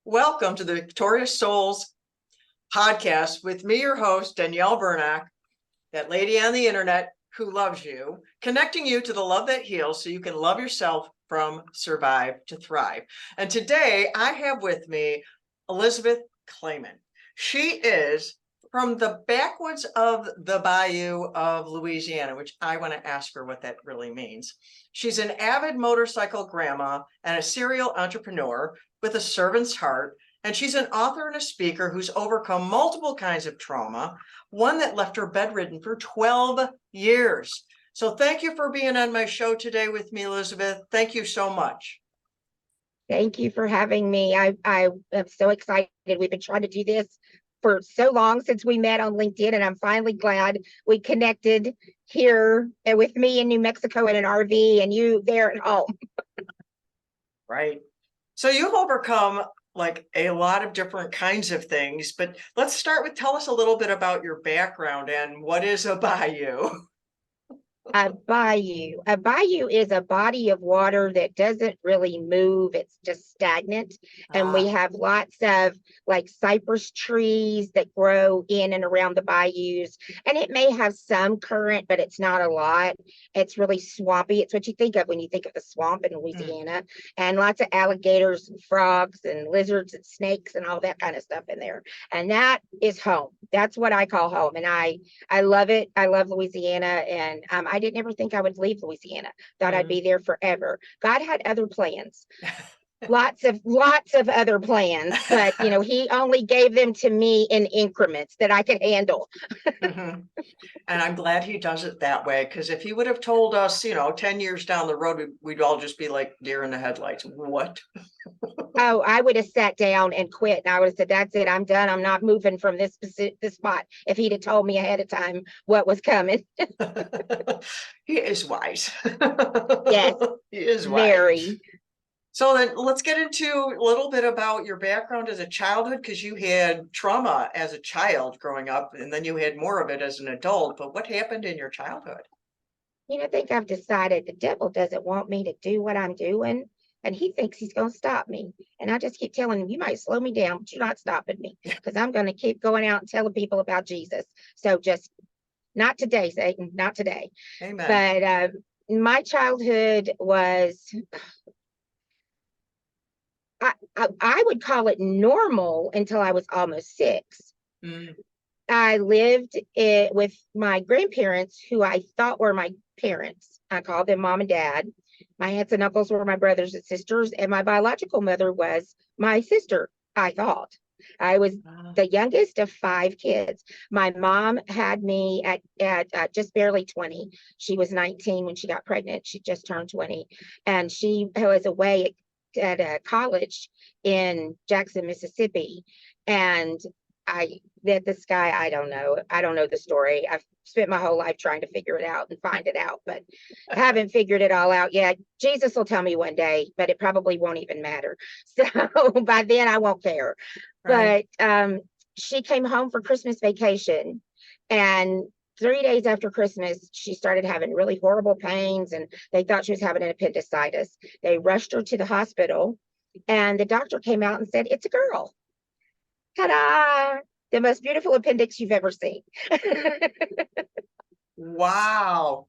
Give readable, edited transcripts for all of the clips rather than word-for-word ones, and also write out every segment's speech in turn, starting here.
Welcome to the Victorious Souls podcast with me, your host, Danielle Bernack, that lady on the internet who loves you, connecting you to the love that heals so you can love yourself from survive to thrive. And today I have with me Elizabeth Clamon. She is from the backwoods of the bayou of Louisiana, which I want to ask her what that really means. She's an avid motorcycle grandma and a serial entrepreneur with a servant's heart, and she's an author and a speaker who's overcome multiple kinds of trauma, one that left her bedridden for 12 years. So thank you for being on my show today with me, Elizabeth. Thank you so much. Thank you for having me. I am so excited. We've been trying to do this for so long since we met on LinkedIn, and I'm finally glad we connected here with me in New Mexico in an RV and you there at home. Right. So you've overcome like a lot of different kinds of things, but let's start with tell us a little bit about your background and what is a bayou? A bayou. A bayou is a body of water that doesn't really move. It's just stagnant. And we have lots of like cypress trees that grow in and around the bayous. And it may have some current, but it's not a lot. It's really swampy. It's what you think of when you think of the swamp in Louisiana. And lots of alligators and frogs and lizards and snakes and all that kind of stuff in there. And that is home. That's what I call home. And I love it. I love Louisiana. And I didn't ever think I would leave Louisiana. Thought I'd be there forever. God had other plans. lots of other plans, but he only gave them to me in increments that I could handle. And I'm glad he does it that way, because if he would have told us 10 years down the road, we'd all just be like deer in the headlights. What? Oh, I would have sat down and quit, and I would have said, that's it, I'm done, I'm not moving from this spot, if he'd have told me ahead of time what was coming. He is wise. Yes, he is wise. Very. So then let's get into a little bit about your background as a childhood, because you had trauma as a child growing up, and then you had more of it as an adult. But what happened in your childhood? I think I've decided the devil doesn't want me to do what I'm doing, and he thinks he's going to stop me. And I just keep telling him, you might slow me down, but you're not stopping me, because I'm going to keep going out and telling people about Jesus. So just not today, Satan, not today. Amen. But my childhood was... I would call it normal until I was almost 6. I lived with my grandparents, who I thought were my parents. I called them mom and dad. My aunts and uncles were my brothers and sisters, and my biological mother was my sister, I thought. I was the youngest of 5 kids. My mom had me at just barely 20. She was 19 when she got pregnant. She just turned 20. And she was away at a college in Jackson, Mississippi. And I met this guy. I don't know the story. I've spent my whole life trying to figure it out and find it out, but I haven't figured it all out yet. Jesus will tell me one day, but it probably won't even matter. So by then I won't care. Right. But she came home for Christmas vacation, and 3 days after Christmas, she started having really horrible pains, and they thought she was having an appendicitis. They rushed her to the hospital, and the doctor came out and said, it's a girl. Ta-da! The most beautiful appendix you've ever seen. Wow.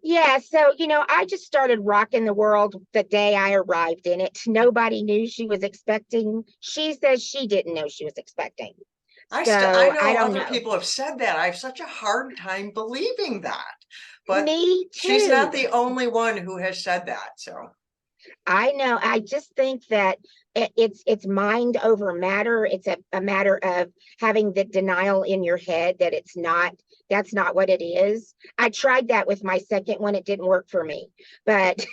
Yeah, so, I just started rocking the world the day I arrived in it. Nobody knew she was expecting. She says she didn't know she was expecting. I know other people have said that. I have such a hard time believing that. But me too. She's not the only one who has said that. So I know. I just think that it's mind over matter. It's a matter of having the denial in your head that that's not what it is. I tried that with my second one. It didn't work for me. But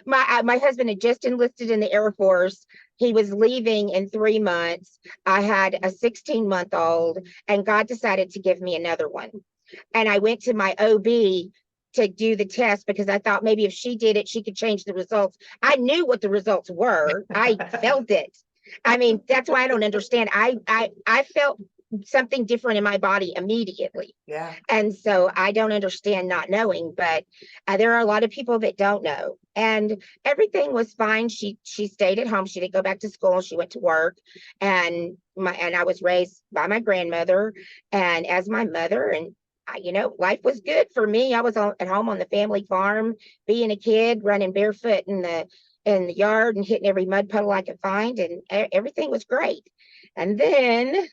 my husband had just enlisted in the Air Force. He was leaving in 3 months. I had a 16-month-old, and God decided to give me another one. And I went to my OB to do the test because I thought maybe if she did it, she could change the results. I knew what the results were. I felt it. I mean, that's why I don't understand. I felt something different in my body immediately. Yeah. And so I don't understand not knowing, but there are a lot of people that don't know. And everything was fine. She stayed at home. She didn't go back to school. She went to work, and I was raised by my grandmother and as my mother. And life was good for me. I was at home on the family farm, being a kid, running barefoot in the yard and hitting every mud puddle I could find, and everything was great. And then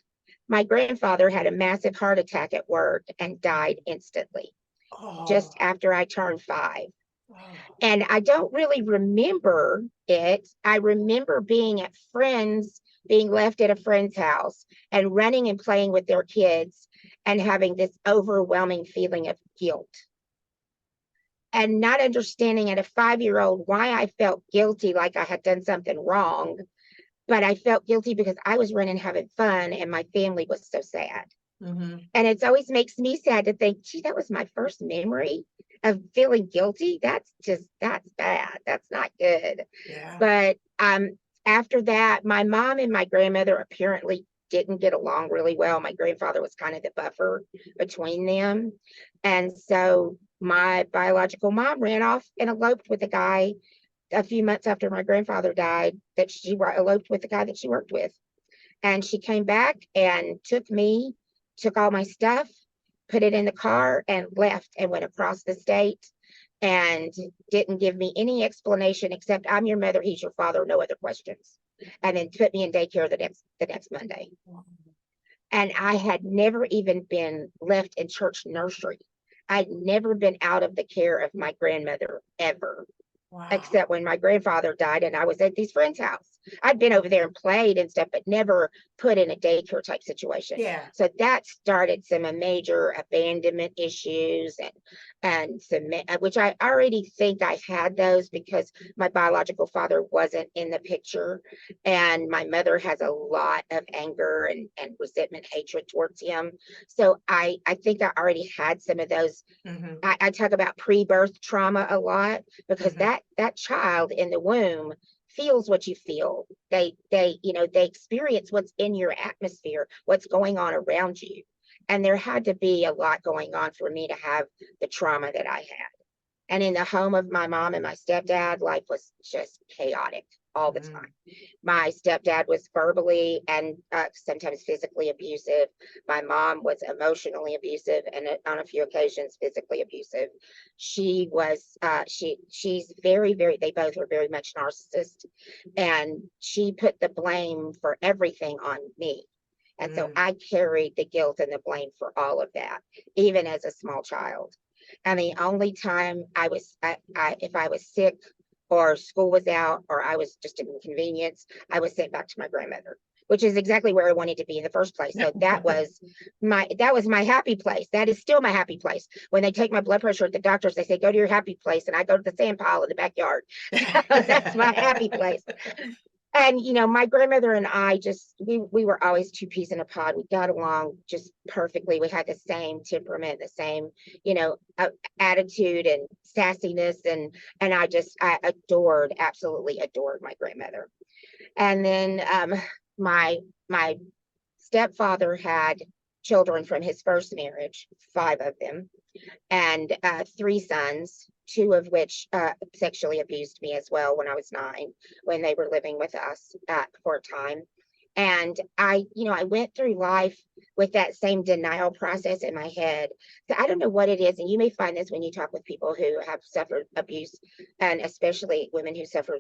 my grandfather had a massive heart attack at work and died instantly, just Oh. after I turned 5. Oh. And I don't really remember it. I remember being left at a friend's house and running and playing with their kids and having this overwhelming feeling of guilt. And not understanding at a 5-year-old why I felt guilty, like I had done something wrong. But I felt guilty because I was running having fun and my family was so sad. Mm-hmm. And it always makes me sad to think, gee, that was my first memory of feeling guilty. That's bad. That's not good. Yeah. But after that, my mom and my grandmother apparently didn't get along really well. My grandfather was kind of the buffer between them. And so my biological mom ran off and eloped with a guy a few months after my grandfather died, that she eloped with the guy that she worked with. And she came back and took all my stuff, put it in the car, and left and went across the state and didn't give me any explanation except, I'm your mother, he's your father, no other questions. And then put me in daycare the next Monday. And I had never even been left in church nursery. I'd never been out of the care of my grandmother ever. Wow. Except when my grandfather died and I was at these friends' house. I'd been over there and played and stuff, but never put in a daycare type situation. Yeah. So that started some major abandonment issues and some, which I already think I had those because my biological father wasn't in the picture. And my mother has a lot of anger and resentment, hatred towards him. So I think I already had some of those. Mm-hmm. I talk about pre-birth trauma a lot because Mm-hmm. that child in the womb feels what you feel. They experience what's in your atmosphere, what's going on around you. And there had to be a lot going on for me to have the trauma that I had. And in the home of my mom and my stepdad, life was just chaotic all the time. My stepdad was verbally and sometimes physically abusive. My mom was emotionally abusive and on a few occasions physically abusive. She was she's very, very, they both are very much narcissist, and she put the blame for everything on me. And so I carried the guilt and the blame for all of that, even as a small child. And the only time if I was sick or school was out or I was just an inconvenience, I was sent back to my grandmother, which is exactly where I wanted to be in the first place. So that was my happy place. That is still my happy place. When they take my blood pressure at the doctors, they say, go to your happy place. And I go to the sand pile in the backyard. That's my happy place. And my grandmother and I we were always two peas in a pod. We got along just perfectly. We had the same temperament, the same attitude and sassiness, and I absolutely adored my grandmother. And then my stepfather had children from his first marriage, 5 of them, and 3 sons, 2 of which sexually abused me as well when I was 9, when they were living with us for a time. And I went through life with that same denial process in my head. So I don't know what it is, and you may find this when you talk with people who have suffered abuse, and especially women who suffer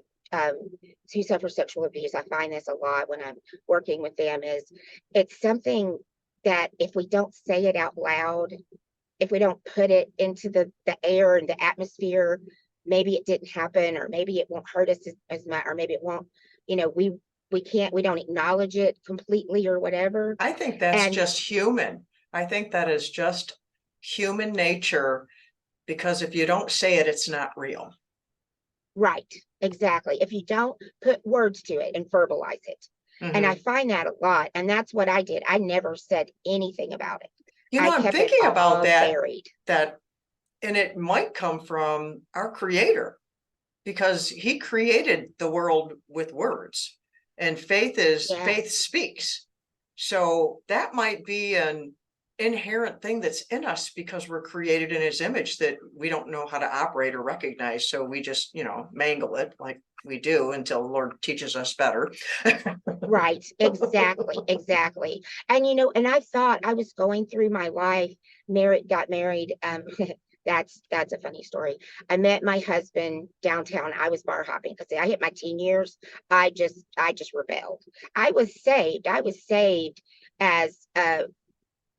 sexual abuse. I find this a lot when I'm working with them. It's something that if we don't say it out loud, if we don't put it into the air and the atmosphere, maybe it didn't happen, or maybe it won't hurt us as much, or maybe it won't, we don't acknowledge it completely or whatever. I think that's just human. I think that is just human nature, because if you don't say it, it's not real. Right, exactly. If you don't put words to it and verbalize it. And I find that a lot. And that's what I did. I never said anything about it. I'm thinking about that, buried. And it might come from our creator, because he created the world with words, and faith speaks. So that might be an inherent thing that's in us because we're created in his image that we don't know how to operate or recognize. So we just, mangle it like we do until the Lord teaches us better. Right. Exactly. And and I thought I was going through my life, got married. That's a funny story. I met my husband downtown. I was bar hopping because I hit my teen years. I just rebelled. I was saved as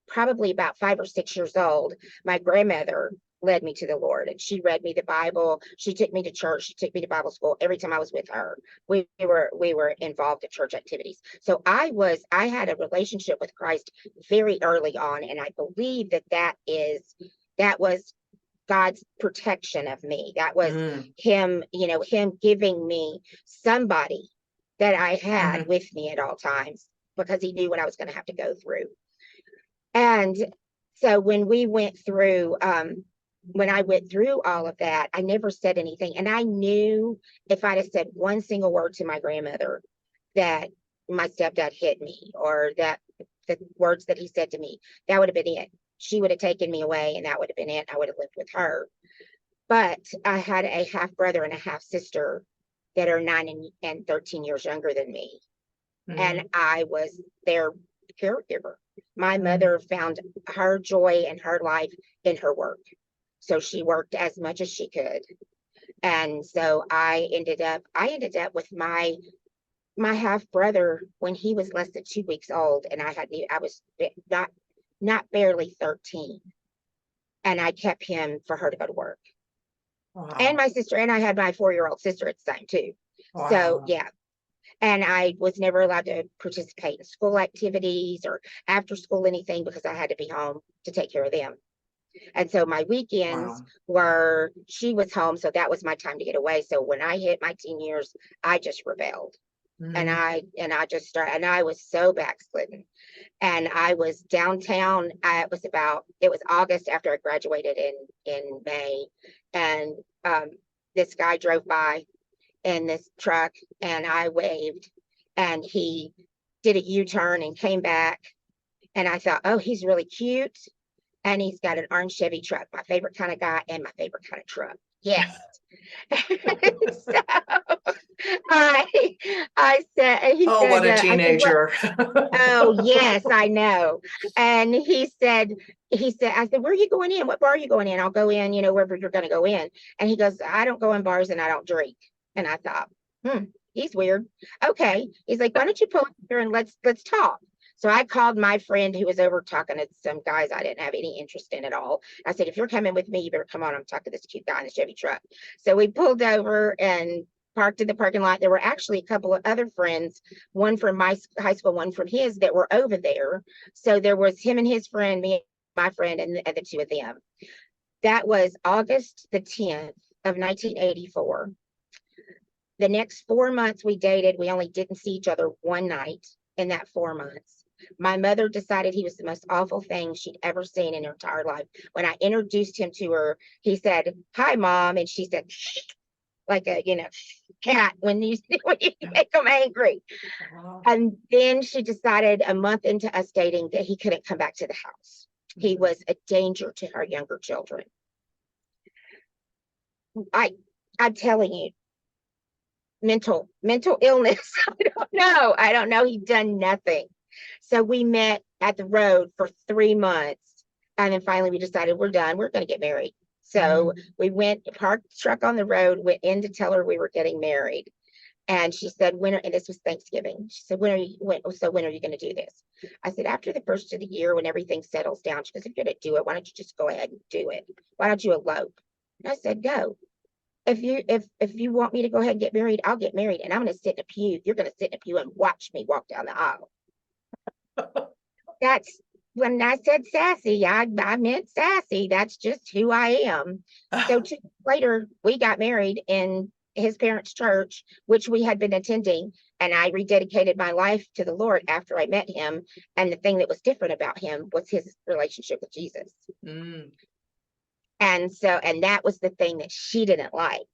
probably about 5 or 6 years old. My grandmother led me to the Lord, and she read me the Bible. She took me to church. She took me to Bible school every time I was with her. We were involved in church activities. So I had a relationship with Christ very early on, and I believe that was God's protection of me. That was him, him giving me somebody that I had with me at all times, because he knew what I was going to have to go through. And so when I went through all of that, I never said anything. And I knew if I'd have said one single word to my grandmother, that my stepdad hit me, or that the words that he said to me, that would have been it. She would have taken me away, and that would have been it. I would have lived with her. But I had a half brother and a half sister that are 9 and 13 years younger than me. And I was their caregiver. My mother found her joy and her life in her work. So she worked as much as she could. And so I ended up with my half brother when he was less than 2 weeks old, and I was not barely 13. And I kept him for her to go to work. Wow. And my sister, and I had my 4-year-old sister at the time too. Wow. So yeah. And I was never allowed to participate in school activities or after school anything, because I had to be home to take care of them. And so my weekends were, she was home, so that was my time to get away. So when I hit my teen years, I just rebelled. And I just started, and I was so backslidden. And I was downtown. It was August after I graduated in May. And this guy drove by in this truck, and I waved, and he did a U-turn and came back. And I thought, oh, he's really cute. And he's got an orange Chevy truck, my favorite kind of guy and my favorite kind of truck. Yes. So I said, what a teenager. Oh, yes, I know. And he said, I said, where are you going in? What bar are you going in? I'll go in, wherever you're going to go in. And he goes, I don't go in bars and I don't drink. And I thought, he's weird. Okay. He's like, why don't you pull up here and let's talk. So I called my friend who was over talking to some guys I didn't have any interest in at all. I said, if you're coming with me, you better come on. I'm talking to this cute guy in the Chevy truck. So we pulled over and parked in the parking lot. There were actually a couple of other friends, one from my high school, one from his, that were over there. So there was him and his friend, me, my friend, and the two of them. That was August the 10th of 1984. The next 4 months we dated, we only didn't see each other one night in that 4 months. My mother decided he was the most awful thing she'd ever seen in her entire life. When I introduced him to her, he said, "Hi, Mom." And she said, "Shh," like a, cat when you make them angry. And then she decided a month into us dating that he couldn't come back to the house. He was a danger to her younger children. I'm telling you, mental illness. I don't know. He'd done nothing. So we met at the road for 3 months. And then finally we decided we're done. We're going to get married. So we parked the truck on the road, went in to tell her we were getting married. And she said, and this was Thanksgiving. She said, when are you going to do this? I said, after the first of the year, when everything settles down. She goes, if you're going to do it, why don't you just go ahead and do it? Why don't you elope? And I said, go. If you want me to go ahead and get married, I'll get married, and I'm going to sit in a pew. You're going to sit in a pew and watch me walk down the aisle. That's when I said sassy. I meant sassy. That's just who I am. So 2 years later, we got married in his parents' church, which we had been attending, and I rededicated my life to the Lord after I met him. And the thing that was different about him was his relationship with Jesus. And that was the thing that she didn't like,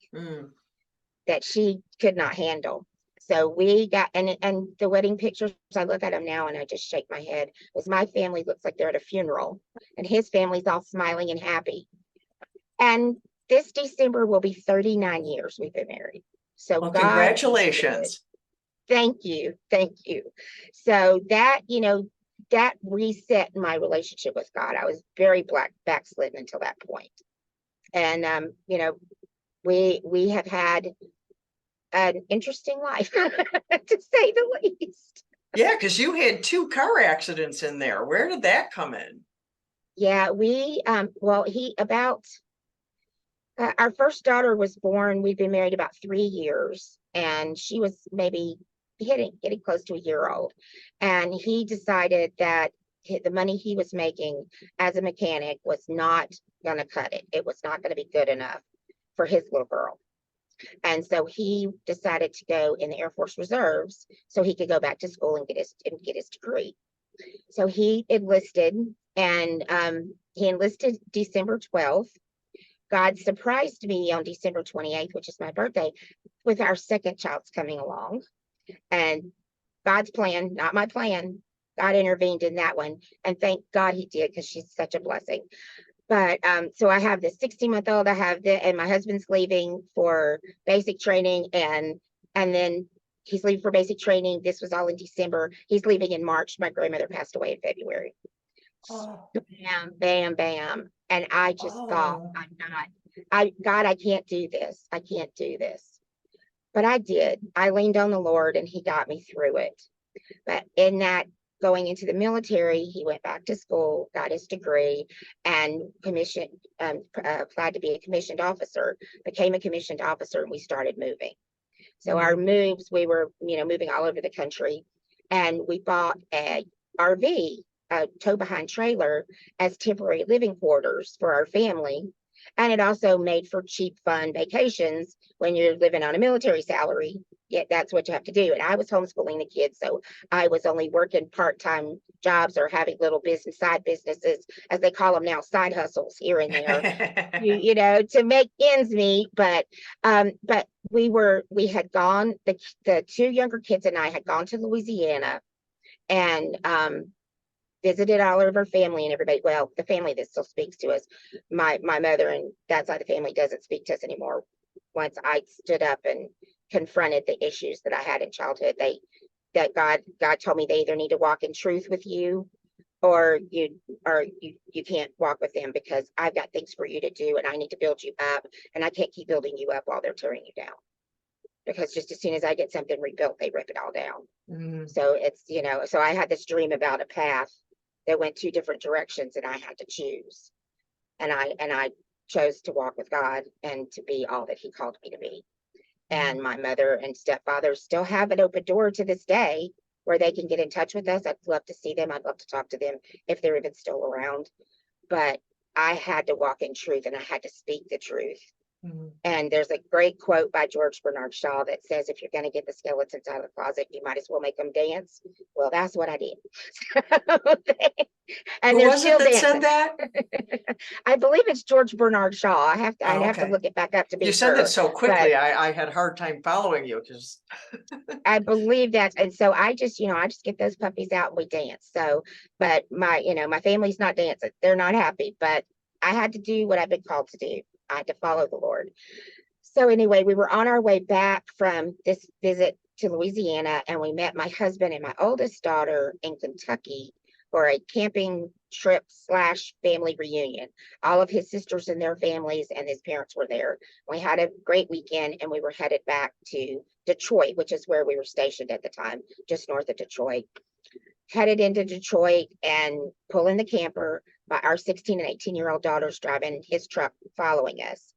that she could not handle. So we got, and the wedding pictures, I look at them now and I just shake my head, because my family looks like they're at a funeral and his family's all smiling and happy. And this December will be 39 years we've been married. So Well, God, congratulations. thank you. Thank you. So that, that reset my relationship with God. I was very backslidden until that point. And, we have had an interesting life, to say the least. Yeah, because you had 2 car accidents in there. Where did that come in? Yeah, our first daughter was born. We've been married about 3 years, and she was maybe getting close to a year old. And he decided that the money he was making as a mechanic was not going to cut it. It was not going to be good enough for his little girl. And so he decided to go in the Air Force Reserves so he could go back to school and get his degree. So he enlisted, and he enlisted December 12th. God surprised me on December 28th, which is my birthday, with our second child's coming along. And God's plan, not my plan, God intervened in that one. And thank God he did, because she's such a blessing. But so I have this 16-month-old, and my husband's leaving for basic training, and then he's leaving for basic training. This was all in December. He's leaving in March. My grandmother passed away in February. Oh. Bam, bam, bam. And I just thought, God, I can't do this. I can't do this. But I did. I leaned on the Lord and he got me through it. But in that, going into the military, he went back to school, got his degree, and applied to be a commissioned officer, became a commissioned officer, and we started moving. So our moves, we were, moving all over the country, and we bought a RV, a tow behind trailer, as temporary living quarters for our family. And it also made for cheap, fun vacations when you're living on a military salary. Yeah, that's what you have to do. And I was homeschooling the kids, so I was only working part-time jobs or having little side businesses, as they call them now, side hustles here and there, to make ends meet. But we had gone, the 2 younger kids and I had gone to Louisiana and visited all of our family and everybody. Well, the family that still speaks to us, my mother and that side of the family doesn't speak to us anymore. Once I stood up and confronted the issues that I had in childhood, God told me they either need to walk in truth with you, or you can't walk with them, because I've got things for you to do and I need to build you up, and I can't keep building you up while they're tearing you down. Because just as soon as I get something rebuilt, they rip it all down. So it's, so I had this dream about a path that went 2 different directions, and I had to choose. And I chose to walk with God and to be all that he called me to be. And my mother and stepfather still have an open door to this day where they can get in touch with us. I'd love to see them. I'd love to talk to them if they're even still around. But I had to walk in truth, and I had to speak the truth. And there's a great quote by George Bernard Shaw that says, if you're going to get the skeletons out of the closet, you might as well make them dance. Well, that's what I did. And Who they're was still it that dancing. said that? I believe it's George Bernard Shaw. I'd have to look it back up to be You sure. said it so quickly, I had a hard time following you, because I believe that. And so I just get those puppies out and we dance. So, but my family's not dancing. They're not happy, but I had to do what I've been called to do. I had to follow the Lord. So anyway, we were on our way back from this visit to Louisiana, and we met my husband and my oldest daughter in Kentucky for a camping trip / family reunion. All of his sisters and their families and his parents were there. We had a great weekend, and we were headed back to Detroit, which is where we were stationed at the time, just north of Detroit. Headed into Detroit and pulling the camper, by our 16 and 18-year-old daughters driving his truck following us.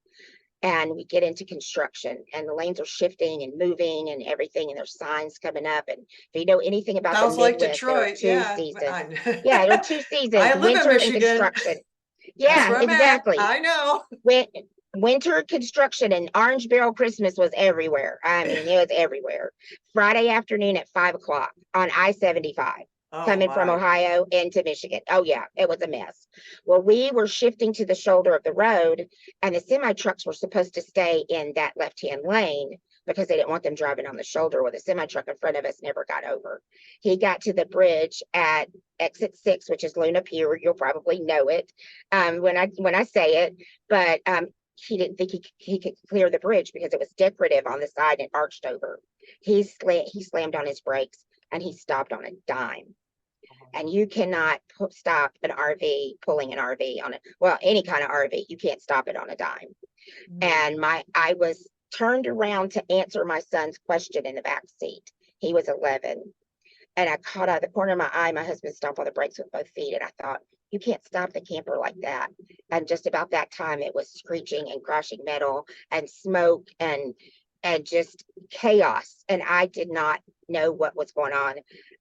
And we get into construction, and the lanes are shifting and moving and everything, and there's signs coming up. And if you know anything about sounds the like Midwest, there are Detroit. 2 Yeah. seasons. Yeah, there are 2 seasons, I live in winter and Michigan. construction. That's Yeah, where I'm at. exactly. I know. Winter construction and Orange Barrel Christmas was everywhere. I mean, it was everywhere. Friday afternoon at 5 o'clock on I-75. Coming from Ohio into Michigan. Oh yeah, it was a mess. Well, we were shifting to the shoulder of the road, and the semi trucks were supposed to stay in that left-hand lane. because they didn't want them driving on the shoulder with a semi truck in front of us. Never got over. He got to the bridge at exit 6, which is Luna Pier. You'll probably know it when I say it, but he didn't think he could clear the bridge because it was decorative on the side and arched over. He slammed on his brakes and he stopped on a dime. And you cannot stop an RV, pulling an RV on it. Well, any kind of RV, you can't stop it on a dime. And I was turned around to answer my son's question in the back seat. He was 11. And I caught out of the corner of my eye, my husband stomped on the brakes with both feet. And I thought, you can't stop the camper like that. And just about that time, it was screeching and crashing metal and smoke and just chaos. And I did not know what was going on.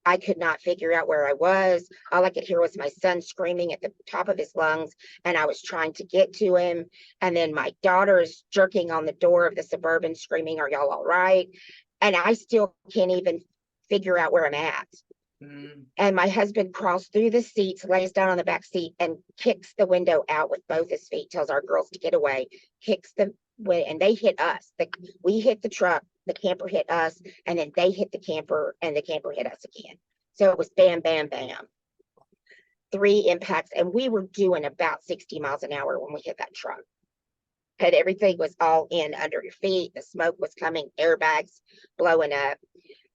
I could not figure out where I was. All I could hear was my son screaming at the top of his lungs, and I was trying to get to him. And then my daughter is jerking on the door of the Suburban screaming, "Are y'all all right?" And I still can't even figure out where I'm at. And my husband crawls through the seats, lays down on the back seat, and kicks the window out with both his feet, tells our girls to get away, kicks the way, and they hit us. We hit the truck, the camper hit us, and then they hit the camper, and the camper hit us again. So it was bam, bam, bam. 3 impacts, and we were doing about 60 miles an hour when we hit that truck. And everything was all in under your feet. The smoke was coming, airbags blowing up.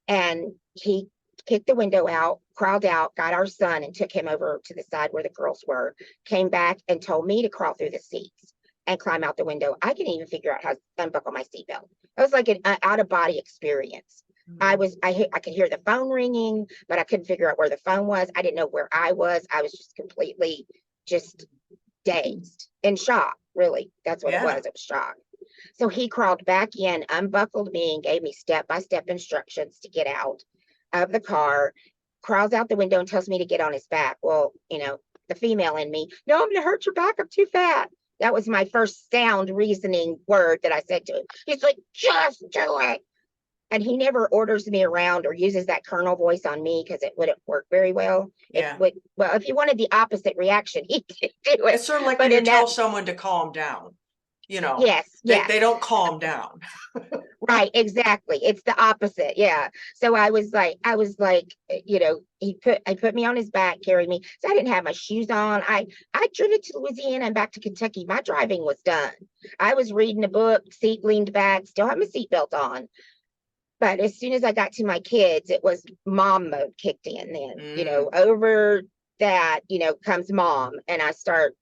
And he kicked the window out, crawled out, got our son and took him over to the side where the girls were, came back and told me to crawl through the seats and climb out the window. I couldn't even figure out how to unbuckle my seatbelt. It was like an out of body experience. I could hear the phone ringing, but I couldn't figure out where the phone was. I didn't know where I was. I was just completely just dazed, in shock, really. That's what it was. It was shock. So he crawled back in, unbuckled me, and gave me step-by-step instructions to get out of the car, crawls out the window and tells me to get on his back. Well, the female in me, "No, I'm gonna hurt your back. I'm too fat." That was my first sound reasoning word that I said to him. He's like, "Just do it." And he never orders me around or uses that colonel voice on me because it wouldn't work very well. Well, if you wanted the opposite reaction, he could do it. It's sort of like when you tell someone to calm down. Yes. They don't calm down. Right, exactly. It's the opposite. Yeah. So I was like, he put me on his back, carried me. So I didn't have my shoes on. I driven to Louisiana and back to Kentucky. My driving was done. I was reading a book, seat leaned back, still have my seatbelt on. But as soon as I got to my kids, it was mom mode kicked in then. Over that, comes mom. And I start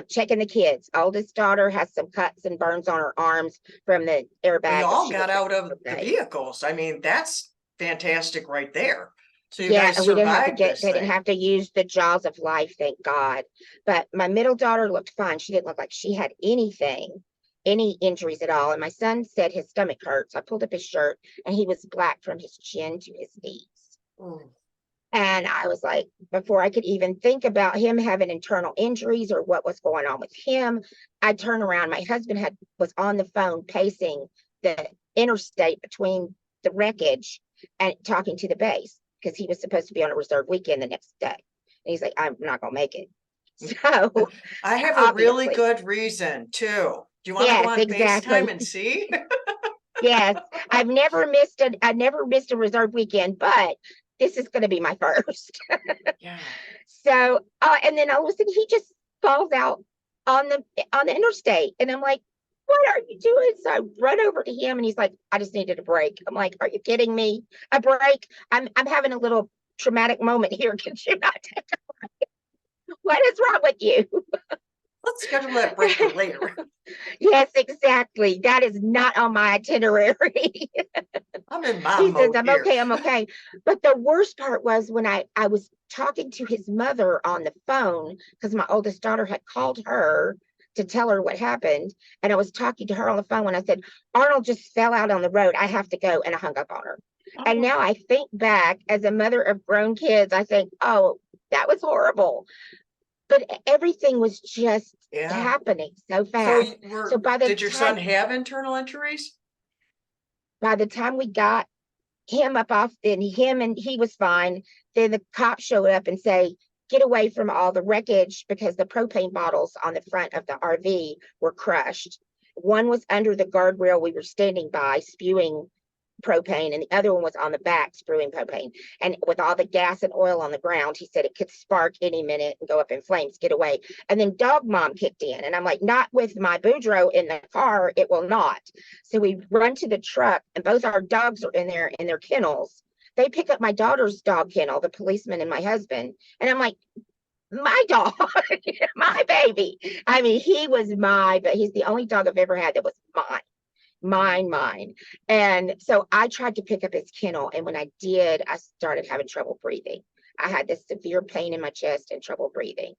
checking the kids. Oldest daughter has some cuts and burns on her arms from the airbag. We all got out of the vehicles. I mean, that's fantastic right there. So you guys survived this thing. They didn't have to use the jaws of life, thank God. But my middle daughter looked fine. She didn't look like she had any injuries at all. And my son said his stomach hurts. I pulled up his shirt and he was black from his chin to his knees. And I was like, before I could even think about him having internal injuries or what was going on with him, I turned around. My husband was on the phone pacing the interstate between the wreckage and talking to the base because he was supposed to be on a reserve weekend the next day. And he's like, "I'm not going to make it." So I have a really good reason too. Do you want to go on FaceTime and see? Yes, I've never missed a reserve weekend, but this is going to be my first. Yeah. So, and then all of a sudden he just falls out on the interstate, and I'm like, "What are you doing?" So I run over to him, and he's like, "I just needed a break." I'm like, "Are you kidding me? A break? I'm having a little traumatic moment here. Can you not take a break? What is wrong with you?" Let's schedule that break for later. Yes, exactly. That is not on my itinerary. I'm in mom mode. He says, I'm okay. But the worst part was when I was talking to his mother on the phone because my oldest daughter had called her to tell her what happened. And I was talking to her on the phone when I said, "Arnold just fell out on the road. I have to go." And I hung up on her. And now I think back as a mother of grown kids, I think, oh, that was horrible. But everything was just happening so fast. So did your son have internal injuries? By the time we got him up off, and he was fine. Then the cops showed up and say, "Get away from all the wreckage," because the propane bottles on the front of the RV were crushed. One was under the guardrail we were standing by, spewing propane, and the other one was on the back spewing propane. And with all the gas and oil on the ground, he said it could spark any minute and go up in flames, get away. And then dog mom kicked in, and I'm like, not with my Boudreaux in the car, it will not. So we run to the truck, and both our dogs are in there in their kennels. They pick up my daughter's dog kennel, the policeman and my husband, and I'm like, my dog, my baby. I mean, he was but he's the only dog I've ever had that was mine. And so I tried to pick up his kennel. And when I did, I started having trouble breathing. I had this severe pain in my chest and trouble breathing.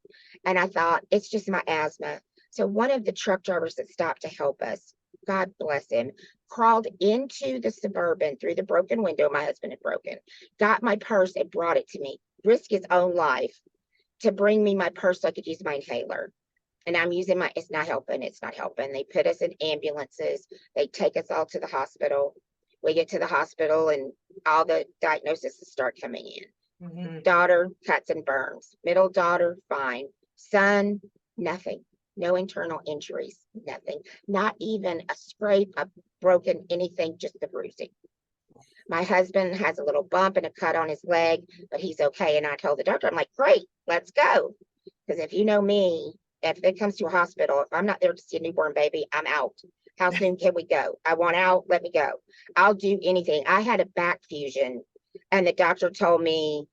And I thought, it's just my asthma. So one of the truck drivers that stopped to help us, God bless him, crawled into the Suburban through the broken window my husband had broken, got my purse and brought it to me, risked his own life to bring me my purse so I could use my inhaler. And I'm using it's not helping. They put us in ambulances. They take us all to the hospital. We get to the hospital and all the diagnoses start coming in. Mm-hmm. Daughter, cuts and burns. Middle daughter, fine. Son, nothing. No internal injuries, nothing. Not even a scrape, a broken anything, just the bruising. My husband has a little bump and a cut on his leg, but he's okay. And I told the doctor, I'm like, great, let's go. Because if you know me, if it comes to a hospital, if I'm not there to see a newborn baby, I'm out. How soon can we go? I want out. Let me go. I'll do anything. I had a back fusion, and the doctor told me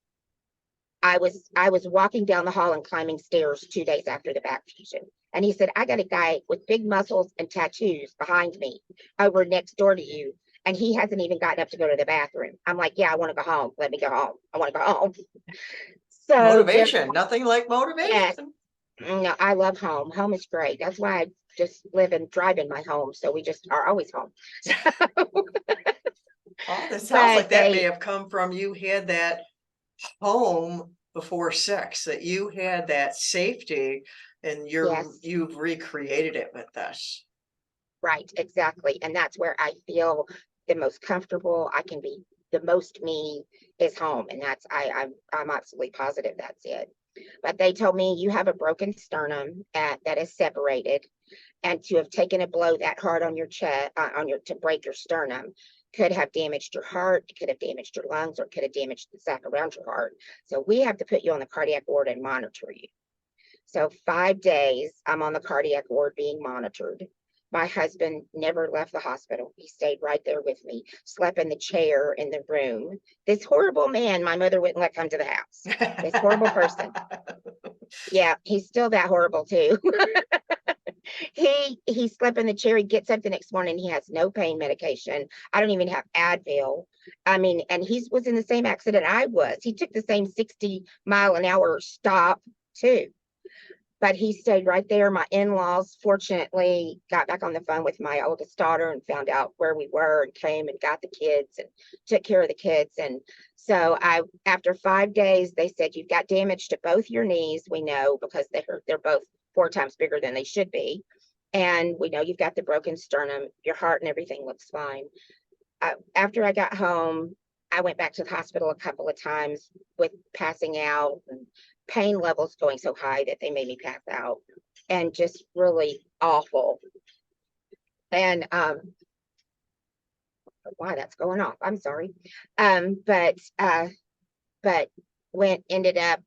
I was walking down the hall and climbing stairs 2 days after the back fusion. And he said, I got a guy with big muscles and tattoos behind me over next door to you. And he hasn't even gotten up to go to the bathroom. I'm like, yeah, I want to go home. Let me go home. I want to go home. So Motivation, nothing like motivation. Yes. No, I love home. Home is great. That's why I just live and drive in my home. So we just are always home. Oh, that sounds like that may have come from you had that home before sex, that you had that safety, and you've recreated it with this. Right, exactly. And that's where I feel the most comfortable. I can be the most me is home. And that's I'm absolutely positive that's it. But they told me you have a broken sternum that is separated, and to have taken a blow that hard on your chest, to break your sternum, could have damaged your heart, it could have damaged your lungs, or it could have damaged the sac around your heart. So we have to put you on the cardiac ward and monitor you. So 5 days I'm on the cardiac ward being monitored. My husband never left the hospital. He stayed right there with me, slept in the chair in the room. This horrible man, my mother wouldn't let come to the house. This horrible person. Yeah, he's still that horrible too. He slept in the chair. He gets up the next morning. He has no pain medication. I don't even have Advil. I mean, and he was in the same accident I was. He took the same 60-mile-an-hour stop too. But he stayed right there. My in-laws, fortunately, got back on the phone with my oldest daughter and found out where we were and came and got the kids and took care of the kids. And so after 5 days, they said, you've got damage to both your knees. We know because they're both 4 times bigger than they should be. And we know you've got the broken sternum. Your heart and everything looks fine. After I got home, I went back to the hospital a couple of times with passing out and pain levels going so high that they made me pass out, and just really awful. And why that's going off, I'm sorry. But ended up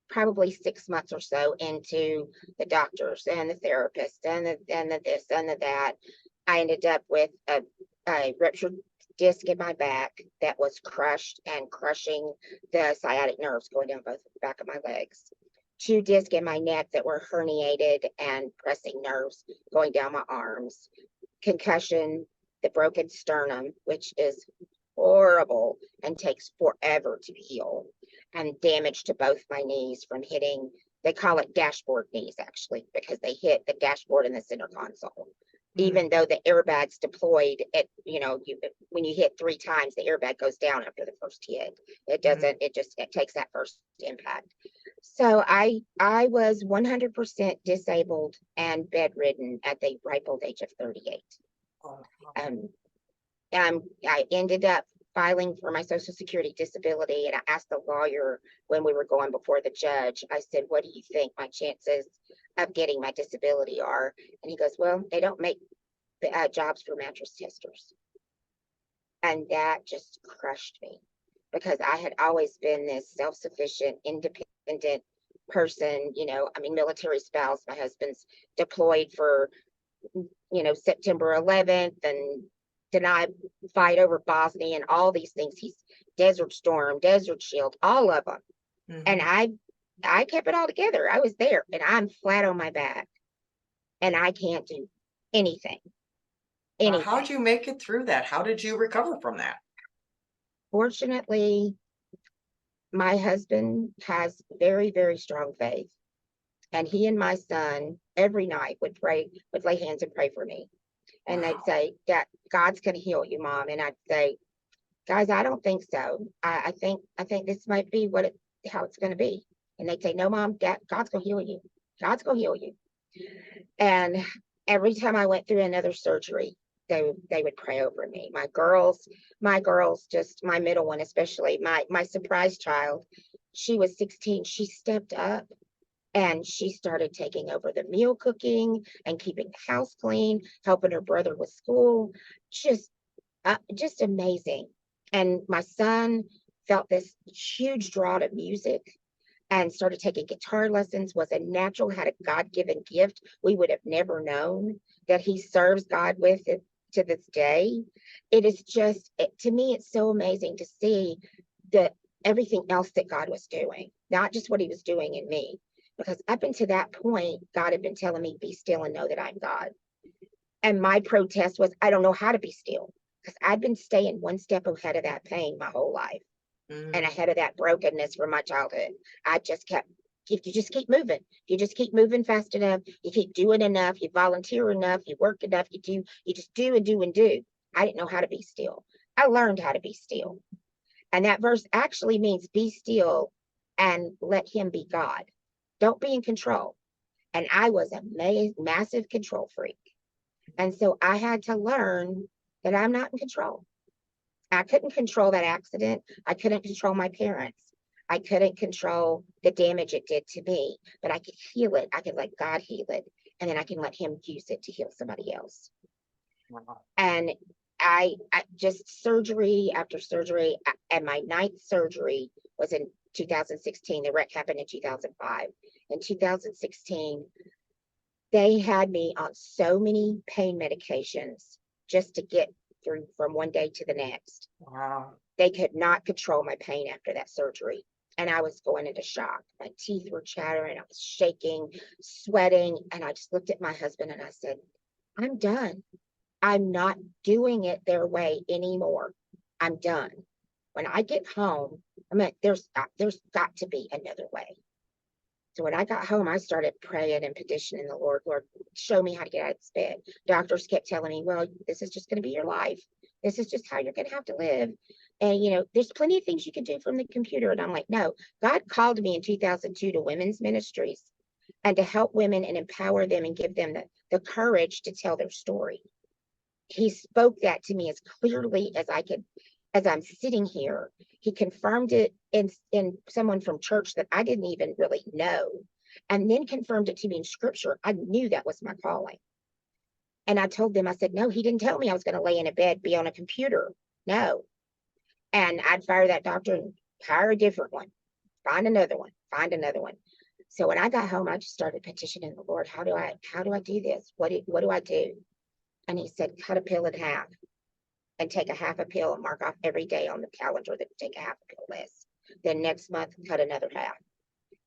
probably 6 months or so into the doctors and the therapist and the this and the that. I ended up with a ruptured disc in my back that was crushed and crushing the sciatic nerves going down both the back of my legs. 2 discs in my neck that were herniated and pressing nerves going down my arms. Concussion, the broken sternum, which is horrible and takes forever to heal, and damage to both my knees from hitting, they call it dashboard knees actually, because they hit the dashboard in the center console. Even though the airbag's deployed, when you hit 3 times, the airbag goes down after the first hit. It doesn't, it takes that first impact. So I was 100% disabled and bedridden at the ripe old age of 38. I ended up filing for my Social Security disability, and I asked the lawyer when we were going before the judge, I said, what do you think my chances of getting my disability are? And he goes, well, they don't make jobs for mattress testers. And that just crushed me because I had always been this self-sufficient, independent person, I mean, military spouse. My husband's deployed for, September 11th and denied fight over Bosnia and all these things. He's Desert Storm, Desert Shield, all of them. And I kept it all together. I was there and I'm flat on my back and I can't do anything. How'd you make it through that? How did you recover from that? Fortunately, my husband has very, very strong faith. And he and my son every night would lay hands and pray for me. And they'd say, God's going to heal you, Mom. And I'd say, guys, I don't think so. I think this might be how it's going to be. And they'd say, no, Mom, God's going to heal you. God's going to heal you. And every time I went through another surgery, they would pray over me. My girls, just my middle one, especially my surprise child, she was 16. She stepped up and she started taking over the meal cooking and keeping the house clean, helping her brother with school. Just amazing. And my son felt this huge draw to music and started taking guitar lessons, was a natural, had a God-given gift we would have never known that he serves God with it to this day. It is just, to me, it's so amazing to see everything else that God was doing, not just what he was doing in me. Because up until that point, God had been telling me, be still and know that I'm God. And my protest was, I don't know how to be still because I'd been staying one step ahead of that pain my whole life and ahead of that brokenness from my childhood. I just kept, if you just keep moving, you just keep moving fast enough, you keep doing enough, you volunteer enough, you work enough, you just do and do and do. I didn't know how to be still. I learned how to be still. And that verse actually means be still and let him be God. Don't be in control. And I was a massive control freak. And so I had to learn that I'm not in control. I couldn't control that accident. I couldn't control my parents. I couldn't control the damage it did to me, but I could heal it. I could let God heal it. And then I can let him use it to heal somebody else. Wow. And I just surgery after surgery, and my ninth surgery was in 2016. The wreck happened in 2005. In 2016, they had me on so many pain medications just to get through from one day to the next. Wow. They could not control my pain after that surgery. And I was going into shock. My teeth were chattering. I was shaking, sweating. And I just looked at my husband and I said, I'm done. I'm not doing it their way anymore. I'm done. When I get home, I mean, there's got to be another way. So when I got home, I started praying and petitioning the Lord, show me how to get out of this bed. Doctors kept telling me, well, this is just going to be your life. This is just how you're going to have to live. And, there's plenty of things you can do from the computer. And I'm like, no, God called me in 2002 to women's ministries and to help women and empower them and give them the courage to tell their story. He spoke that to me as clearly as I could. As I'm sitting here, he confirmed it in someone from church that I didn't even really know, and then confirmed it to me in scripture. I knew that was my calling. And I told them, I said, no, he didn't tell me I was going to lay in a bed, be on a computer. No. And I'd fire that doctor and hire a different one, find another one. So when I got home, I just started petitioning the Lord. How do I do this? What do I do? And he said, cut a pill in half. And take a half a pill and mark off every day on the calendar that take a half a pill less. Then next month, cut another half.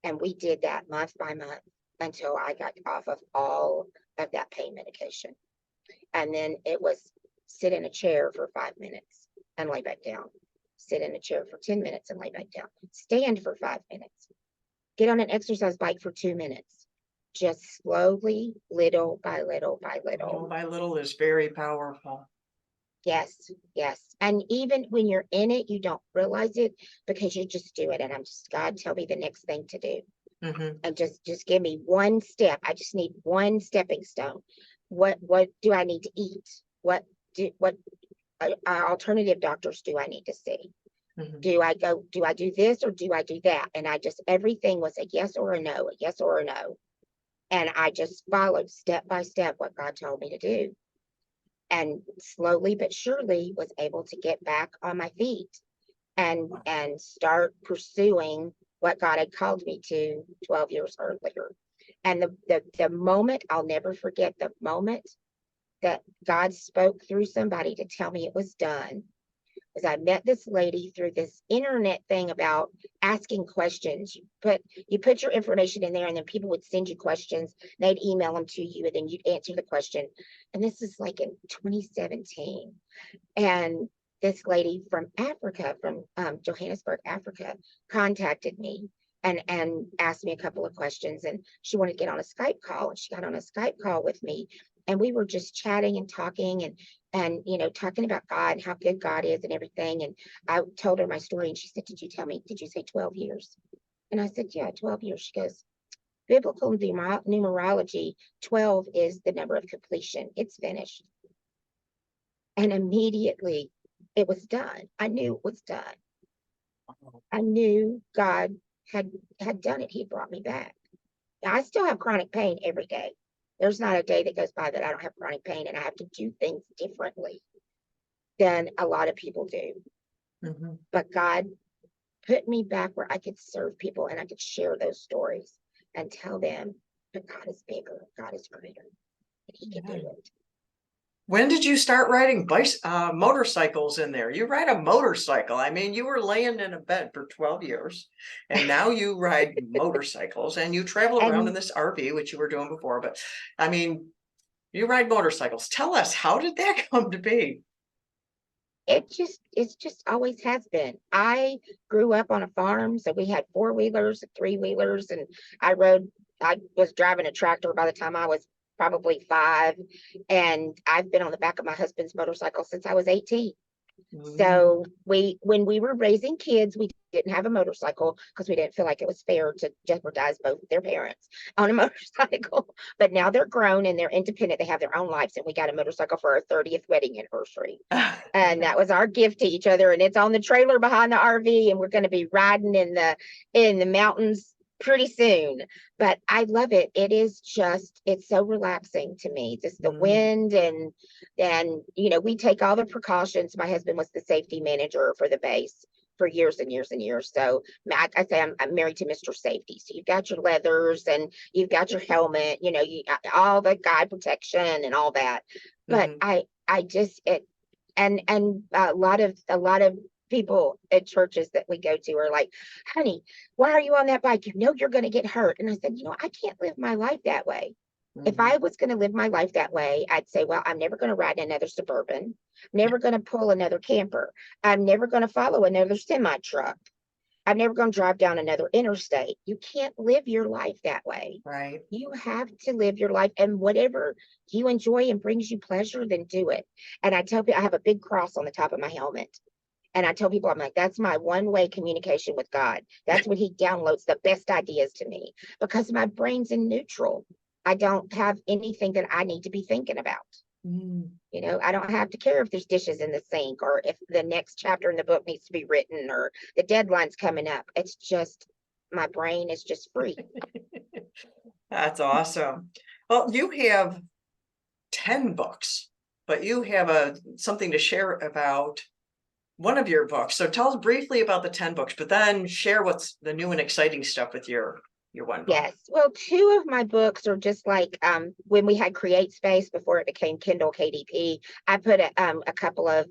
And we did that month by month until I got off of all of that pain medication. And then it was sit in a chair for 5 minutes and lay back down. Sit in a chair for 10 minutes and lay back down. Stand for 5 minutes. Get on an exercise bike for 2 minutes. Just slowly, little by little by little. Little by little is very powerful. Yes. And even when you're in it, you don't realize it because you just do it. And I'm just, God, tell me the next thing to do. And just give me one step. I just need one stepping stone. What do I need to eat? What alternative doctors do I need to see? Do I do this or do I do that? And everything was a yes or a no, a yes or a no. And I just followed step by step what God told me to do. and slowly but surely was able to get back on my feet and start pursuing what God had called me to 12 years earlier. And the moment, I'll never forget the moment that God spoke through somebody to tell me it was done, was I met this lady through this internet thing about asking questions. You put your information in there, and then people would send you questions. They'd email them to you, and then you'd answer the question. And this is like in 2017. And this lady from Africa, from Johannesburg, Africa, contacted me and asked me a couple of questions. And she wanted to get on a Skype call, and she got on a Skype call with me. And we were just chatting and talking and talking about God and how good God is and everything. And I told her my story, and she said, did you say 12 years? And I said, yeah, 12 years. She goes, biblical numerology, 12 is the number of completion. It's finished. And immediately it was done. I knew it was done. I knew God had done it. He brought me back. I still have chronic pain every day. There's not a day that goes by that I don't have chronic pain, and I have to do things differently than a lot of people do. Mm-hmm. But God put me back where I could serve people and I could share those stories and tell them that God is bigger, God is greater, and He can do it. When did you start riding motorcycles in there? You ride a motorcycle. I mean, you were laying in a bed for 12 years, and now you ride motorcycles, and you travel around in this RV, which you were doing before. But I mean, you ride motorcycles. Tell us, how did that come to be? It's just always has been. I grew up on a farm, so we had 4-wheelers, 3-wheelers, and I was driving a tractor by the time I was probably 5, and I've been on the back of my husband's motorcycle since I was 18. So when we were raising kids, we didn't have a motorcycle because we didn't feel like it was fair to jeopardize both their parents on a motorcycle. But now they're grown and they're independent. They have their own lives, and we got a motorcycle for our 30th wedding anniversary. And that was our gift to each other. And it's on the trailer behind the RV, and we're going to be riding in the mountains pretty soon. But I love it. It's so relaxing to me, just the wind, and we take all the precautions. My husband was the safety manager for the base for years and years and years. So I say I'm married to Mr. Safety. So you've got your leathers and you've got your helmet, all the guide protection and all that. But and a lot of people at churches that we go to are like, honey, why are you on that bike? You're going to get hurt. And I said, I can't live my life that way. If I was going to live my life that way, I'd say, well, I'm never going to ride another Suburban, never going to pull another camper. I'm never going to follow another semi truck. I'm never going to drive down another interstate. You can't live your life that way. Right. You have to live your life, and whatever you enjoy and brings you pleasure, then do it. And I tell people, I have a big cross on the top of my helmet. And I tell people, I'm like, that's my one-way communication with God. That's when He downloads the best ideas to me, because my brain's in neutral. I don't have anything that I need to be thinking about. I don't have to care if there's dishes in the sink, or if the next chapter in the book needs to be written, or the deadline's coming up. It's just, my brain is just free. That's awesome. Well, you have 10 books, but you have something to share about one of your books. So tell us briefly about the 10 books, but then share what's the new and exciting stuff with your one book. Yes. Well, 2 of my books are just like when we had Create Space before it became Kindle KDP. I put a couple of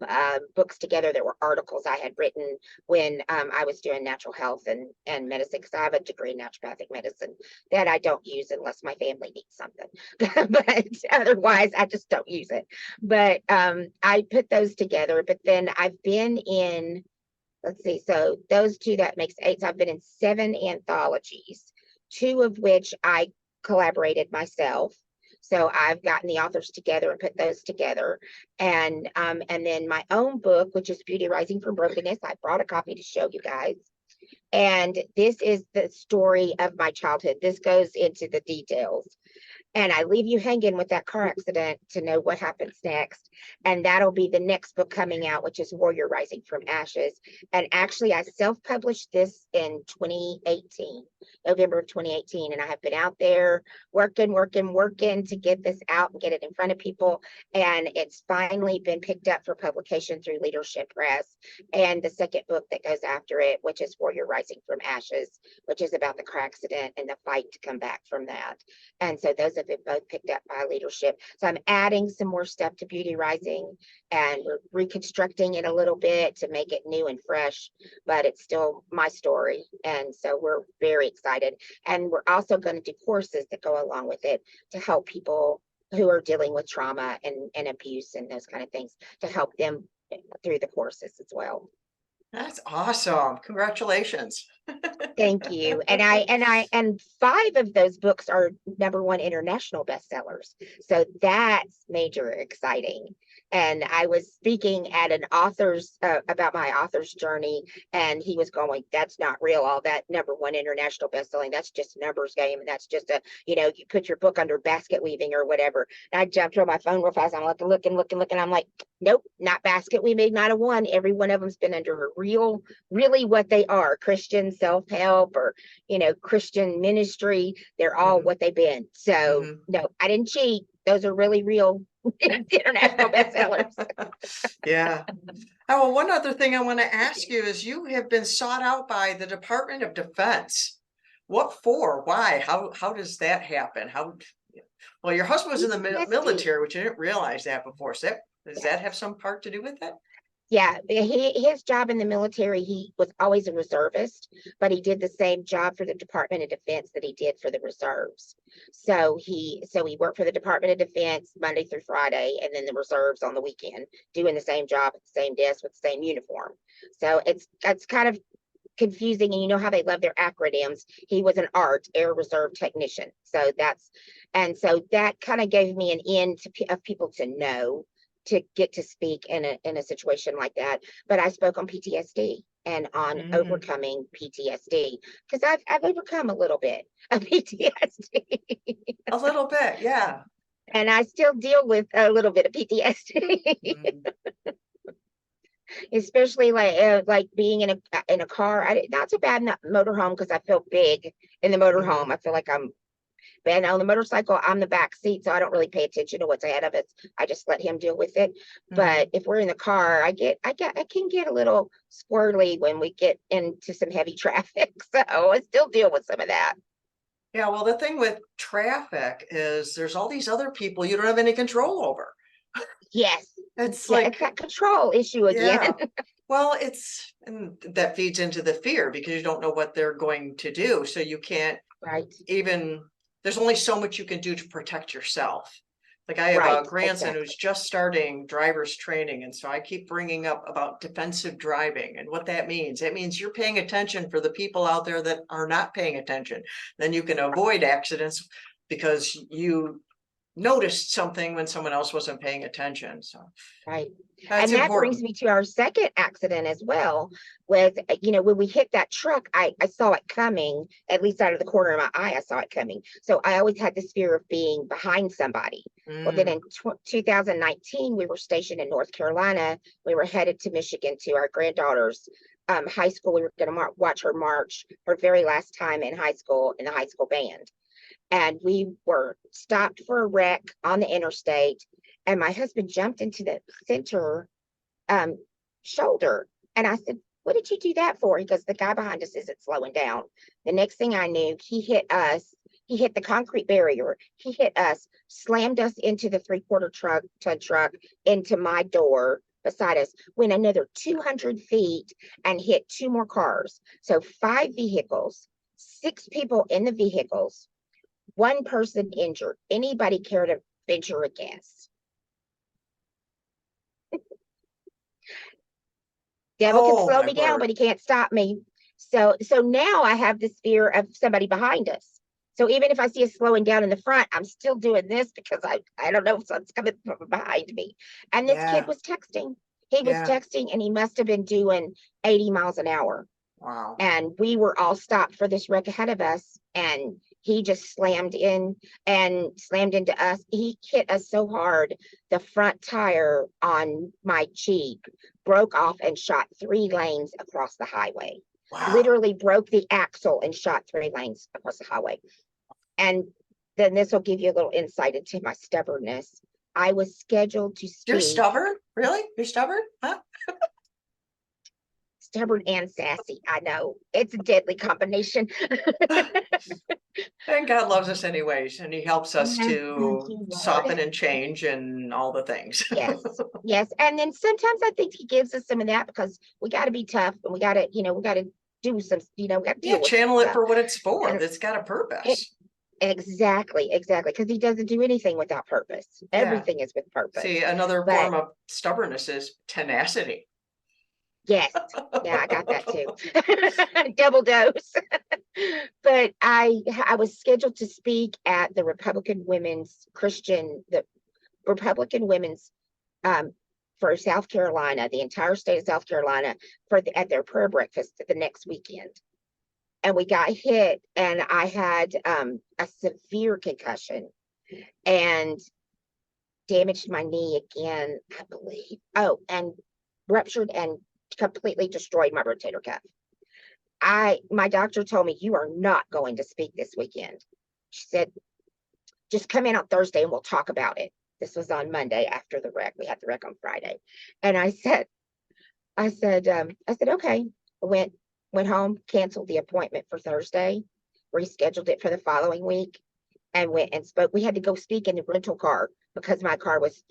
books together that were articles I had written when I was doing natural health and medicine, because I have a degree in naturopathic medicine that I don't use unless my family needs something. But otherwise, I just don't use it. But I put those together. But then I've been in, let's see, so those 2, that makes 8. So I've been in 7 anthologies, 2 of which I collaborated myself. So I've gotten the authors together and put those together. And then my own book, which is Beauty Rising from Brokenness. I brought a copy to show you guys. And this is the story of my childhood. This goes into the details. And I leave you hanging with that car accident to know what happens next. And that'll be the next book coming out, which is Warrior Rising from Ashes. And actually, I self-published this in 2018, November of 2018. And I have been out there working to get this out and get it in front of people. And it's finally been picked up for publication through Leadership Press. And the second book that goes after it, which is Warrior Rising from Ashes, which is about the car accident and the fight to come back from that. And so those have been both picked up by Leadership. So I'm adding some more stuff to Beauty Rising, and we're reconstructing it a little bit to make it new and fresh, but it's still my story. And so we're very excited. And we're also going to do courses that go along with it to help people who are dealing with trauma and abuse and those kind of things, to help them through the courses as well. That's awesome. Congratulations. Thank you. And 5 of those books are #1 international bestsellers. So that's major exciting. And I was speaking at an author's about my author's journey, and he was going, "That's not real. All that #1 international bestselling, that's just a numbers game. And that's just you put your book under basket weaving or whatever." And I jumped on my phone real fast. I'm looking. I'm like, nope, not basket weaving, not a one. Every one of them's been under really what they are: Christian self-help or Christian ministry. They're all what they've been. So no, I didn't cheat. Those are really real international bestsellers. Yeah. Oh, well, one other thing I want to ask you is, you have been sought out by the Department of Defense. What for? Why? How does that happen? Well, your husband was in the military, which I didn't realize that before. So does that have some part to do with it? Yeah, his job in the military, he was always a reservist, but he did the same job for the Department of Defense that he did for the reserves. So he worked for the Department of Defense Monday through Friday, and then the reserves on the weekend, doing the same job at the same desk with the same uniform. So it's kind of confusing, and you know how they love their acronyms. He was an Air Reserve Technician. So that kind of gave me an in of people to know, to get to speak in a situation like that. But I spoke on PTSD and on overcoming PTSD, because I've overcome a little bit of PTSD. A little bit, yeah. And I still deal with a little bit of PTSD. Especially like being in a car. Not so bad in the motorhome, because I feel big in the motorhome. I feel like I'm. And on the motorcycle, I'm the back seat, so I don't really pay attention to what's ahead of us. I just let him deal with it. But if we're in the car, I can get a little squirrely when we get into some heavy traffic. So I still deal with some of that. Yeah, well, the thing with traffic is there's all these other people you don't have any control over. Yes. It's it's that control issue again. Yeah. Well, and that feeds into the fear, because you don't know what they're going to do. So you can't there's only so much you can do to protect yourself. Like, I have a grandson who's just starting driver's training. And so I keep bringing up about defensive driving and what that means. It means you're paying attention for the people out there that are not paying attention. Then you can avoid accidents because you noticed something when someone else wasn't paying attention. So and that brings me to our second accident as well. With when we hit that truck, I saw it coming. At least out of the corner of my eye, I saw it coming. So I always had this fear of being behind somebody. Well, then in 2019, we were stationed in North Carolina. We were headed to Michigan to our granddaughter's high school. We were going to watch her march, her very last time in high school, in the high school band. And we were stopped for a wreck on the interstate, and my husband jumped into the center shoulder. And I said, "What did you do that for?" He goes, "The guy behind us isn't slowing down." The next thing I knew, he hit us. He hit the concrete barrier. He hit us, slammed us into the 3/4 ton truck, into my door beside us, went another 200 feet and hit 2 more cars. So 5 vehicles, 6 people in the vehicles, 1 person injured. Anybody care to venture a guess? Devil can slow me down, but he can't stop me. So now I have this fear of somebody behind us. So even if I see us slowing down in the front, I'm still doing this because I don't know if someone's coming from behind me. And this kid was texting. He was texting, and he must have been doing 80 miles an hour. Wow. And we were all stopped for this wreck ahead of us. And he just slammed into us. He hit us so hard, the front tire on my Jeep broke off and shot 3 lanes across the highway. Wow. Literally broke the axle and shot 3 lanes across the highway. And then this will give you a little insight into my stubbornness. I was scheduled to speak. You're stubborn? Really? You're stubborn? Huh? Stubborn and sassy. I know. It's a deadly combination. And God loves us anyways, and he helps us Yes, to thank you, Lord. soften and change and all the things. Yes, yes. And then sometimes I think he gives us some of that because we got to be tough and we got to, we got to do some, we got to deal with channel it stuff. for what it's for. And It's got a purpose. Exactly. Because he doesn't do anything without purpose. Yeah. Everything is with purpose. See, another form of stubbornness is tenacity. Yes. Yeah, I got that too. Double dose. But I was scheduled to speak at the Republican Women's for South Carolina, the entire state of South Carolina, at their prayer breakfast the next weekend. And we got hit, and I had a severe concussion and damaged my knee again, I believe. Oh, and ruptured and completely destroyed my rotator cuff. My doctor told me, you are not going to speak this weekend. She said, just come in on Thursday and we'll talk about it. This was on Monday after the wreck. We had the wreck on Friday. And I said, okay. I went home, canceled the appointment for Thursday, rescheduled it for the following week, and went and spoke. We had to go speak in the rental car because my car was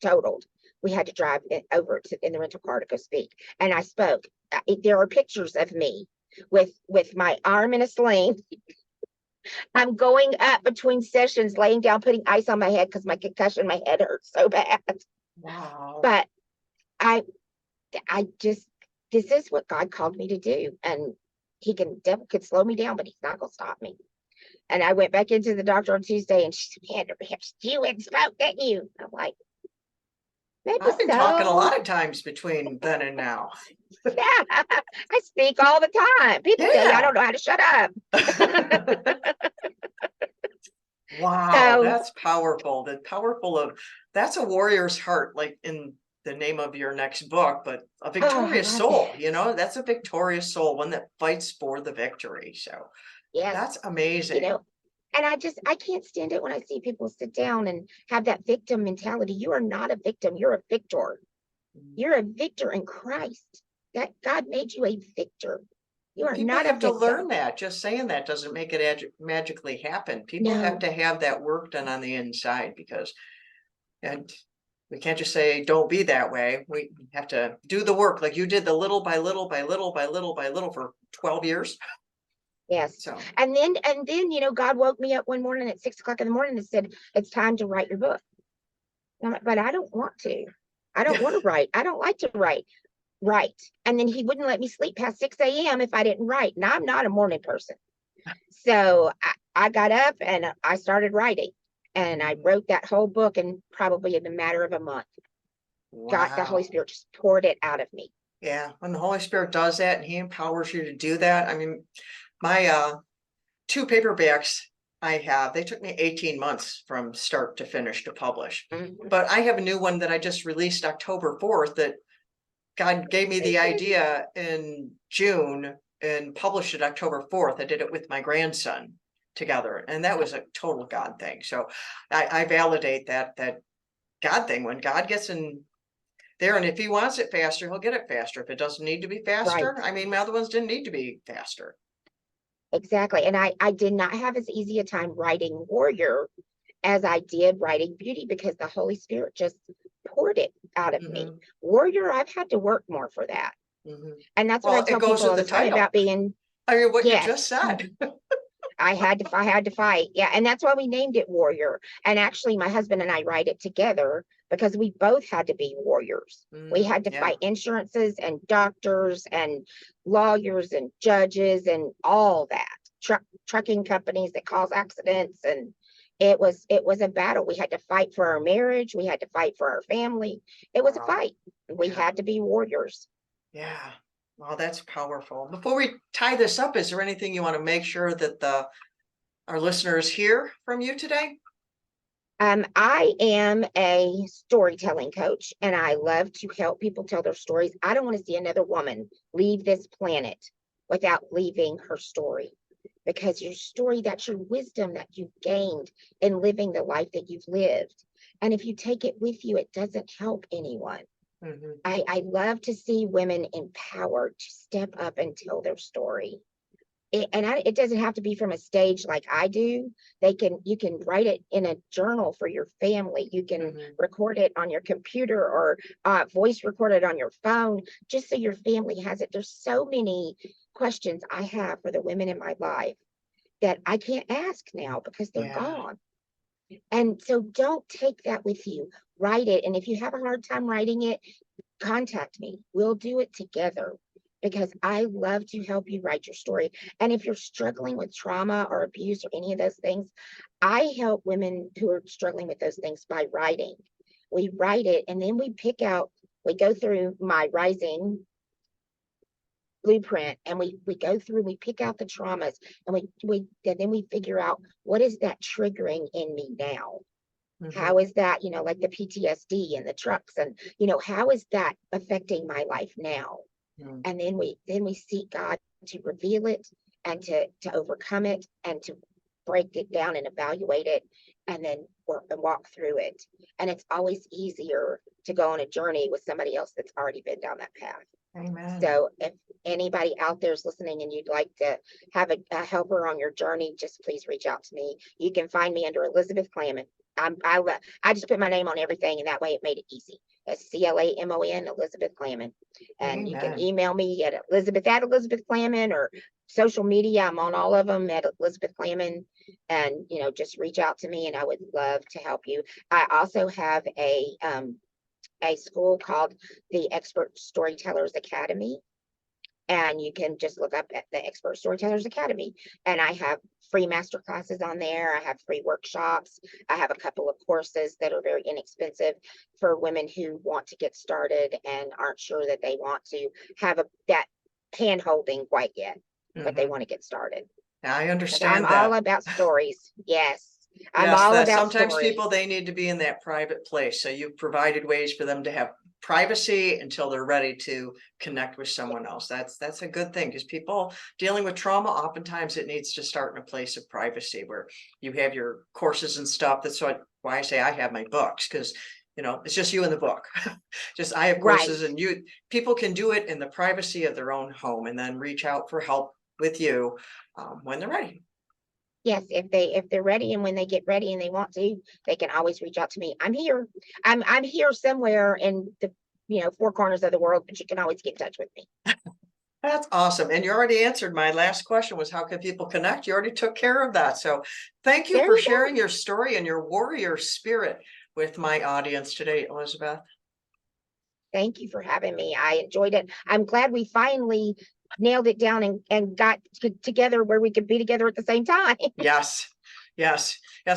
totaled. We had to drive over in the rental car to go speak. And I spoke. There are pictures of me with my arm in a sling. I'm going up between sessions, laying down, putting ice on my head because my concussion, my head hurts so bad. Wow. But I just, this is what God called me to do. And devil could slow me down, but he's not going to stop me. And I went back into the doctor on Tuesday, and she said, you had spoke, didn't you? I'm like, I've been talking a lot of times between then and now. Yeah, I speak all the time. People tell you I don't know how to shut up. Wow, that's powerful. That's a warrior's heart, like in the name of your next book, but a victorious soul, that's a victorious soul, one that fights for the victory. So yes, that's amazing. And I can't stand it when I see people sit down and have that victim mentality. You are not a victim. You're a victor. You're a victor in Christ. That God made you a victor. You are not a victim. People have to learn that. Just saying that doesn't make it magically happen. People have to have that work done on the inside and we can't just say, don't be that way. We have to do the work like you did, the little by little by little by little by little for 12 years. Yes. So. And then, God woke me up one morning at 6 o'clock in the morning and said, it's time to write your book. But I don't want to. I don't want to write. I don't like to write. Right. And then he wouldn't let me sleep past 6 a.m. if I didn't write. And I'm not a morning person. So I got up and I started writing. And I wrote that whole book in probably in a matter of a month. Wow. The Holy Spirit just poured it out of me. Yeah. When the Holy Spirit does that and he empowers you to do that. I mean, my 2 paperbacks they took me 18 months from start to finish to publish. Mm-hmm. But I have a new one that I just released October 4th that God gave me the idea in June and published it October 4th. I did it with my grandson together. And that was a total God thing. So I validate that God thing. When God gets in there, and if he wants it faster, he'll get it faster. If it doesn't need to be faster, right. I mean, my other ones didn't need to be faster. Exactly. And I did not have as easy a time writing Warrior as I did writing Beauty because the Holy Spirit just poured it out of me. Warrior, I've had to work more for that. And that's what I tell people all the time about being. I mean, what you just said. I had to fight. Yeah. And that's why we named it Warrior. And actually my husband and I write it together because we both had to be warriors. We had to fight insurances and doctors and lawyers and judges and all that. Trucking companies that cause accidents. And it was a battle. We had to fight for our marriage. We had to fight for our family. It was a fight. We had to be warriors. Yeah. Well, that's powerful. Before we tie this up, is there anything you want to make sure that the our listeners hear from you today? I am a storytelling coach and I love to help people tell their stories. I don't want to see another woman leave this planet without leaving her story, because your story, that's your wisdom that you've gained in living the life that you've lived. And if you take it with you, it doesn't help anyone. I love to see women empowered to step up and tell their story. It doesn't have to be from a stage like I do. You can write it in a journal for your family. You can record it on your computer or voice record it on your phone, just so your family has it. There's so many questions I have for the women in my life that I can't ask now because they're gone. And so don't take that with you. Write it. And if you have a hard time writing it, contact me. We'll do it together, because I love to help you write your story. And if you're struggling with trauma or abuse or any of those things, I help women who are struggling with those things by writing. We write it and then we go through my rising blueprint, and we pick out the traumas, and then we figure out, what is that triggering in me now? How is that, like the PTSD and the trucks, and how is that affecting my life now? And then we seek God to reveal it and to overcome it and to break it down and evaluate it, and then walk through it. And it's always easier to go on a journey with somebody else that's already been down that path. Amen. So if anybody out there is listening and you'd like to have a helper on your journey, just please reach out to me. You can find me under Elizabeth Clamon. I just put my name on everything, and that way it made it easy. It's Clamon, Elizabeth Clamon. And you can email me at Elizabeth Clamon, or social media. I'm on all of them at Elizabeth Clamon. And, just reach out to me and I would love to help you. I also have a school called the Expert Storytellers Academy. And you can just look up at the Expert Storytellers Academy. And I have free master classes on there. I have free workshops. I have a couple of courses that are very inexpensive for women who want to get started and aren't sure that they want to have that hand holding quite yet, but they want to get started. I understand I'm that. all about stories. Yes. I'm Yes, all that about sometimes stories. people, they need to be in that private place. So you've provided ways for them to have privacy until they're ready to connect with someone else. That's a good thing, because people dealing with trauma, oftentimes it needs to start in a place of privacy where you have your courses and stuff. That's why I say I have my books, because it's just you and the book. Just I have courses, and people can do it in the privacy of their own home, and then reach out for help with you when they're ready. Yes, if they're ready, and when they get ready and they want to, they can always reach out to me. I'm here. I'm here somewhere in the four corners of the world, but you can always get in touch with me. That's awesome. And you already answered my last question, was how can people connect? You already took care of that. So thank you for sharing your story and your warrior spirit with my audience today, Elizabeth. Thank you for having me. I enjoyed it. I'm glad we finally nailed it down and got together where we could be together at the same time. Yes,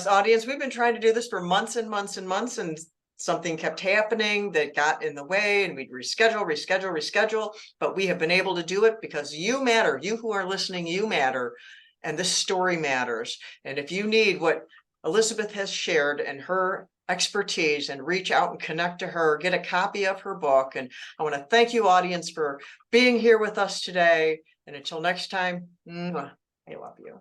audience. We've been trying to do this for months and months and months, and something kept happening that got in the way, and we'd reschedule. But we have been able to do it because you matter. You who are listening, you matter. And this story matters. And if you need what Elizabeth has shared and her expertise, and reach out and connect to her, get a copy of her book. And I want to thank you, audience, for being here with us today. And until next time, I love you.